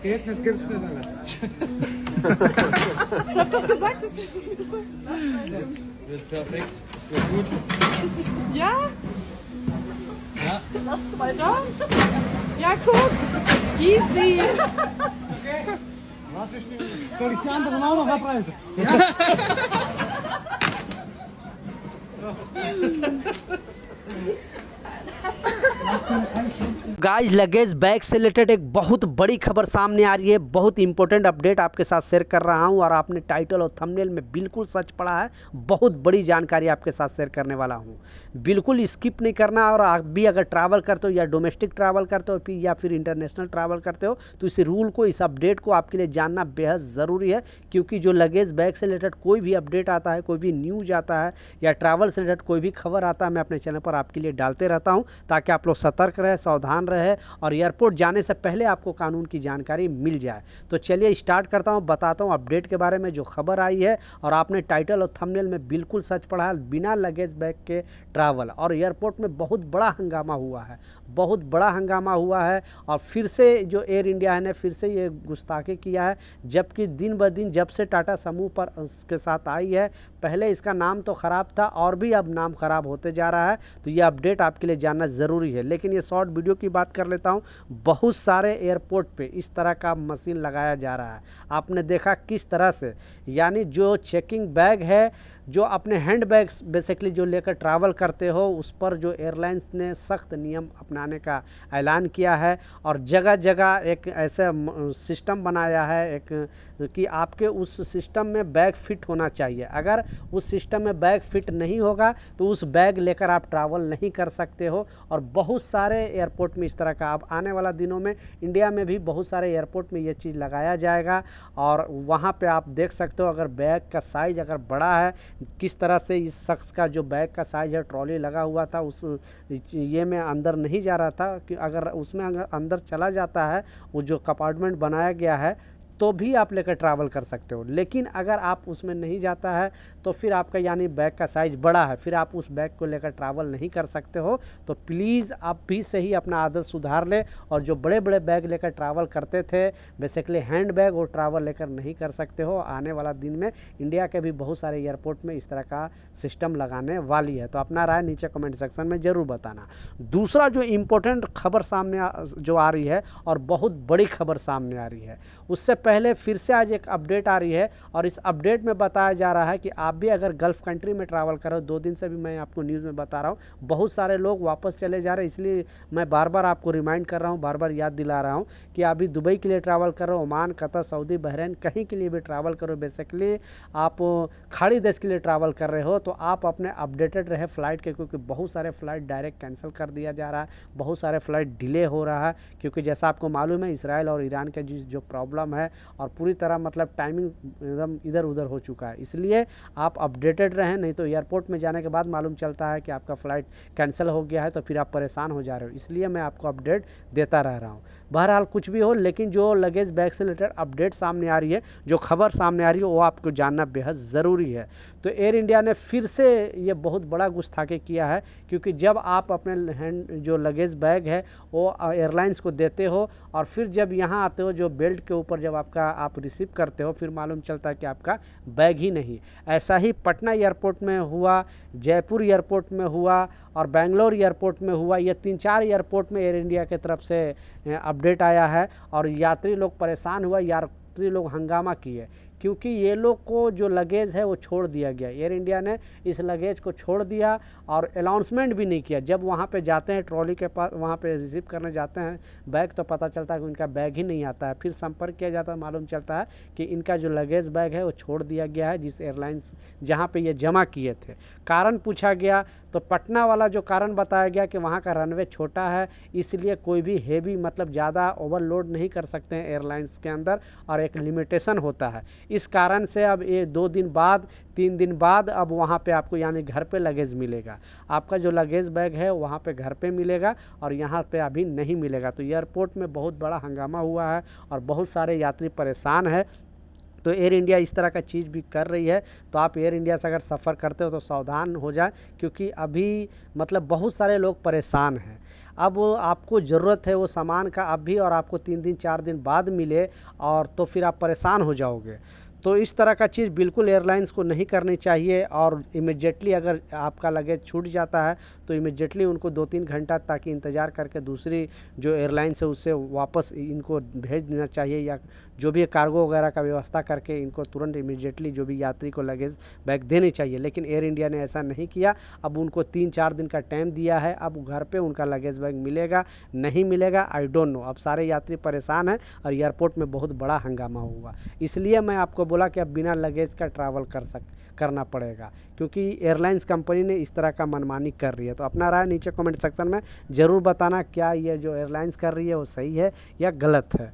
geht nicht ganz schneller. Ich hab doch gesagt, es Wird perfekt. Das wird gut. Ja? Ja. Lass es weiter. Ja, guck. Easy. Was ist denn? Soll ich die anderen auch noch abreißen? Guys luggage bag से related एक बहुत बड़ी खबर सामने आ रही है। बहुत important update आपके साथ शेयर कर रहा हूं और आपने टाइटल और थंबनेल में बिल्कुल सच पढ़ा है। बहुत बड़ी जानकारी आपके साथ शेयर करने वाला हूं, बिल्कुल स्किप नहीं करना। और आप भी अगर ट्रैवल करते हो या डोमेस्टिक ट्रैवल करते हो या फिर इंटरनेशनल ट्रैवल करते हो तो इस रूल को, इस अपडेट को आपके लिए जानना बेहद ज़रूरी है। क्योंकि जो लगेज बैग से रिलेटेड कोई भी अपडेट आता है, कोई भी न्यूज आता है या ट्रैवल से रिलेटेड कोई भी खबर आता है, मैं अपने चैनल पर आपके लिए डालते रहता हूँ ताकि आप लोग सतर्क रहे, सावधान रहे और एयरपोर्ट जाने से पहले आपको कानून की जानकारी मिल जाए। तो चलिए स्टार्ट करता हूँ, बताता हूँ अपडेट के बारे में जो खबर आई है। और आपने टाइटल और थंबनेल में बिल्कुल सच पढ़ा है, बिना लगेज बैग के ट्रैवल। और एयरपोर्ट में बहुत बड़ा हंगामा हुआ है, बहुत बड़ा हंगामा हुआ है। और फिर से जो एयर इंडिया ने फिर से ये गुस्ताखी किया है, जबकि दिन ब दिन जब से टाटा समूह पर उसके साथ आई है, पहले इसका नाम तो ख़राब था और भी अब नाम ख़राब होते जा रहा है। तो ये अपडेट आपके लिए जानना ज़रूरी है। लेकिन ये शॉर्ट वीडियो की बात कर लेता हूँ। बहुत सारे एयरपोर्ट पे इस तरह का मशीन लगाया जा रहा है। आपने देखा किस तरह से, यानी जो चेकिंग बैग है, जो अपने हैंड बैग्स बेसिकली जो लेकर ट्रैवल करते हो, उस पर जो एयरलाइंस ने सख्त नियम अपनाने का ऐलान किया है। और जगह जगह एक ऐसा सिस्टम बनाया है एक कि आपके उस सिस्टम में बैग फिट होना चाहिए। अगर उस सिस्टम में बैग फिट नहीं होगा तो उस बैग लेकर आप ट्रैवल नहीं कर सकते हो। और बहुत सारे एयरपोर्ट में इस तरह का, अब आने वाला दिनों में इंडिया में भी बहुत सारे एयरपोर्ट में ये चीज़ लगाया जाएगा। और वहाँ पे आप देख सकते हो, अगर बैग का साइज़ अगर बड़ा है, किस तरह से इस शख्स का जो बैग का साइज़ है, ट्रॉली लगा हुआ था, उस ये में अंदर नहीं जा रहा था कि अगर उसमें अंदर चला जाता है, वो जो कंपार्टमेंट बनाया गया है, तो भी आप लेकर ट्रैवल कर सकते हो। लेकिन अगर आप उसमें नहीं जाता है तो फिर आपका यानी बैग का साइज़ बड़ा है, फिर आप उस बैग को लेकर ट्रैवल नहीं कर सकते हो। तो प्लीज़ आप भी सही अपना आदत सुधार ले। और जो बड़े बड़े बैग लेकर ट्रैवल करते थे, बेसिकली हैंड बैग, वो ट्रैवल लेकर नहीं कर सकते हो। आने वाला दिन में इंडिया के भी बहुत सारे एयरपोर्ट में इस तरह का सिस्टम लगाने वाली है। तो अपना राय नीचे कमेंट सेक्शन में ज़रूर बताना। दूसरा जो इम्पोर्टेंट खबर सामने जो आ रही है और बहुत बड़ी खबर सामने आ रही है, उससे पहले फिर से आज एक अपडेट आ रही है। और इस अपडेट में बताया जा रहा है कि आप भी अगर गल्फ़ कंट्री में ट्रैवल करो, 2 दिन से भी मैं आपको न्यूज़ में बता रहा हूँ, बहुत सारे लोग वापस चले जा रहे हैं। इसलिए मैं बार बार आपको रिमाइंड कर रहा हूँ, बार बार याद दिला रहा हूँ कि अभी दुबई के लिए ट्रैवल करो, ओमान, कतर, सऊदी, बहरीन, कहीं के लिए भी ट्रैवल करो। बेसिकली आप खाड़ी देश के लिए ट्रैवल कर रहे हो तो आप अपने अपडेटेड रहे फ़्लाइट के, क्योंकि बहुत सारे फ़्लाइट डायरेक्ट कैंसिल कर दिया जा रहा है, बहुत सारे फ़्लाइट डिले हो रहा है। क्योंकि जैसा आपको मालूम है, इसराइल और ईरान का जो प्रॉब्लम है और पूरी तरह मतलब टाइमिंग एकदम इधर उधर हो चुका है। इसलिए आप अपडेटेड रहें, नहीं तो एयरपोर्ट में जाने के बाद मालूम चलता है कि आपका फ़्लाइट कैंसिल हो गया है, तो फिर आप परेशान हो जा रहे हो। इसलिए मैं आपको अपडेट देता रह रहा हूँ। बहरहाल कुछ भी हो, लेकिन जो लगेज बैग से रिलेटेड अपडेट सामने आ रही है, जो खबर सामने आ रही है, वो आपको जानना बेहद ज़रूरी है। तो एयर इंडिया ने फिर से ये बहुत बड़ा गुस्ताखी किया है। क्योंकि जब आप अपने हैंड जो लगेज बैग है वो एयरलाइंस को देते हो और फिर जब यहाँ आते हो, जो बेल्ट के ऊपर जब आप रिसीव करते हो, फिर मालूम चलता है कि आपका बैग ही नहीं। ऐसा ही पटना एयरपोर्ट में हुआ, जयपुर एयरपोर्ट में हुआ और बेंगलोर एयरपोर्ट में हुआ। ये 3-4 एयरपोर्ट में एयर इंडिया की तरफ से अपडेट आया है और यात्री लोग परेशान हुआ, यात्री लोग हंगामा किए। क्योंकि ये लोग को जो लगेज है वो छोड़ दिया गया, एयर इंडिया ने इस लगेज को छोड़ दिया और अनाउंसमेंट भी नहीं किया। जब वहाँ पे जाते हैं ट्रॉली के पास, वहाँ पे रिसीव करने जाते हैं बैग, तो पता चलता है कि उनका बैग ही नहीं आता है। फिर संपर्क किया जाता है, मालूम चलता है कि इनका जो लगेज बैग है वो छोड़ दिया गया है, जिस एयरलाइंस जहाँ पे ये जमा किए थे। कारण पूछा गया तो पटना वाला जो कारण बताया गया कि वहाँ का रनवे छोटा है, इसलिए कोई भी हेवी मतलब ज़्यादा ओवरलोड नहीं कर सकते हैं एयरलाइंस के अंदर, और एक लिमिटेशन होता है। इस कारण से अब ये 2 दिन बाद, 3 दिन बाद अब वहाँ पे आपको यानी घर पे लगेज मिलेगा। आपका जो लगेज बैग है वहाँ पे घर पे मिलेगा और यहाँ पे अभी नहीं मिलेगा। तो एयरपोर्ट में बहुत बड़ा हंगामा हुआ है और बहुत सारे यात्री परेशान है। तो एयर इंडिया इस तरह का चीज़ भी कर रही है। तो आप एयर इंडिया से अगर सफ़र करते हो तो सावधान हो जाए, क्योंकि अभी मतलब बहुत सारे लोग परेशान हैं। अब आपको ज़रूरत है वो सामान का अभी, और आपको 3 दिन 4 दिन बाद मिले, और तो फिर आप परेशान हो जाओगे। तो इस तरह का चीज़ बिल्कुल एयरलाइंस को नहीं करनी चाहिए। और इमिडिएटली अगर आपका लगेज छूट जाता है तो इमिडिएटली उनको 2-3 घंटा ताकि इंतज़ार करके दूसरी जो एयरलाइंस है उससे वापस इनको भेज देना चाहिए, या जो भी कार्गो वगैरह का व्यवस्था करके इनको तुरंत इमिडिएटली जो भी यात्री को लगेज बैग देनी चाहिए। लेकिन एयर इंडिया ने ऐसा नहीं किया। अब उनको 3-4 दिन का टाइम दिया है। अब घर पे उनका लगेज बैग मिलेगा नहीं मिलेगा आई डोंट नो। अब सारे यात्री परेशान हैं और एयरपोर्ट में बहुत बड़ा हंगामा हुआ। इसलिए मैं आपको बोला कि अब बिना लगेज का ट्रैवल करना पड़ेगा, क्योंकि एयरलाइंस कंपनी ने इस तरह का मनमानी कर रही है। तो अपना राय नीचे कमेंट सेक्शन में ज़रूर बताना, क्या ये जो एयरलाइंस कर रही है वो सही है या गलत है।